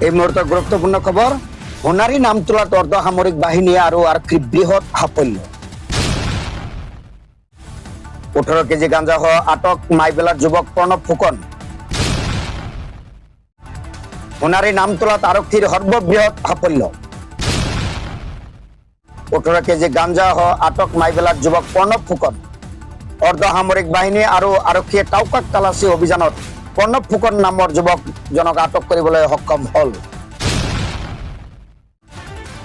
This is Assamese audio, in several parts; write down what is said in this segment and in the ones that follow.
এই মুহূৰ্তেৰ গুৰুত্বপূৰ্ণ খবৰ, সোণাৰী নামতোলাত অৰ্ধসামৰিক বাহিনী আৰু আৰক্ষীৰ বৃহৎ সাফল্য। 18 কেজি গাঞ্জা সহ আটক মাইবেলাৰ যুবক প্ৰণৱ ফুকন। সোণাৰী নামতোলাত আৰক্ষীৰ সৰ্ববৃহৎ সাফল্য। 18 কেজি গাঞ্জা সহ আটক মাইবেলাৰ যুবক প্ৰণৱ ফুকন। অৰ্ধসামৰিক বাহিনী আৰু আৰক্ষীয়ে টাউকাক তালাচী অভিযানত প্ৰণৱ ফুকন নামৰ যুৱকজনক আটক কৰিবলৈ সক্ষম হল।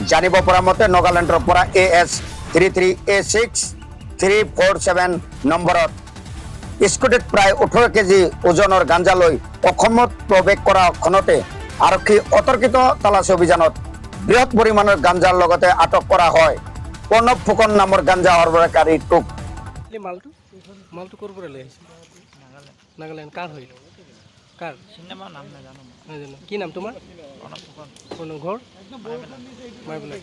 জানিব পৰা মতে নাগালেণ্ডৰ পৰা AS 33A6347 নম্বৰত স্কুটিত প্ৰায় 18 কেজি ওজনৰ গাঞ্জা লৈ অসমত প্ৰৱেশ কৰা ক্ষণতে আৰক্ষী অতৰ্কিত তালাচী অভিযানত বৃহৎ পৰিমাণৰ গাঞ্জাৰ লগতে আটক কৰা হয় প্ৰণৱ ফুকন নামৰ গাঞ্জা সৰবৰাহকাৰীটোক। মালটো ক'ৰ পৰা লৈ আহিছে? নাগালেণ্ড। কাৰ হয়? কাৰ? চিনেমা নাম নাজানো। নাজানো। কি নাম তোমাৰ? প্ৰণৱ ফুকন। কোন ঘৰ? মাইবেলা।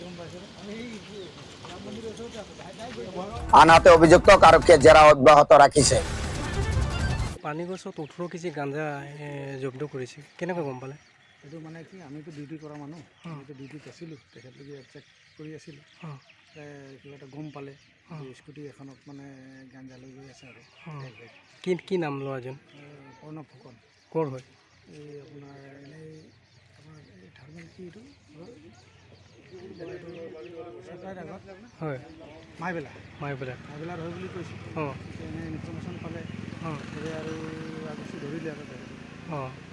আনহাতে অভিযুক্তক আৰক্ষীয়ে জেৰা অব্যাহত ৰাখিছে। পানীগছত 18 কেজি গাঞ্জা জব্দ কৰিছে, কেনেকৈ গম পালে? এইটো মানে কি, আমিতো ডিউটি কৰা মানুহ, আমিতো ডিউটিত আছিলোঁ, তেখেতলোকে চেক কৰি আছিলোঁ, কিবা এটা গম পালে স্কুটি এখনত মানে গাঞ্জা লৈ গৈ আছে আৰু। কি নাম ল'ৰাজন? প্ৰণৱ ফুকন। ক'ৰ হয়? এই আপোনাৰ এনেই আপোনাৰ এই থাৰ্মেল কি এইটো চৰকাৰী আগত হয় মাইবেলাৰ হয় বুলি কৈছোঁ। এনে ইনফৰ্মেশ্যন পালে আৰু আগতে ধৰিলে আৰু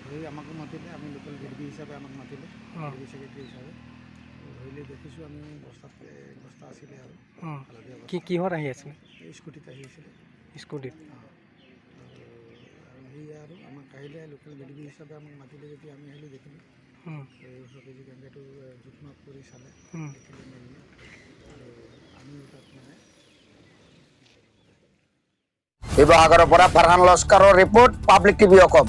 ধৰি আমাকো মাতিলে, আমি লোকেল ডিবি হিচাপে আমাক মাতিলে, ডিবি ছেক্ৰেটাৰী হিচাপে ধৰিলে। দেখিছোঁ আমি বস্তা আছিলে আৰু কিহত আহি আছিলে? স্কুটিত আহি আছিলে। স্কুটিত আৰু সেয়া আৰু আমাক আহিলে লোকেল ডিবি হিচাপে আমাক মাতিলে, যেতিয়া আমি আহিলোঁ দেখিলোঁ 18 কেজি গাঞ্জাটো জোখ মাখ কৰি চালে, দেখিলে মেলিলে আৰু আমিও তাত মানে। শিৱসাগৰৰ পৰা ফাৰহান লস্কৰৰ ৰিপৰ্ট, পাব্লিক টিভি অসম।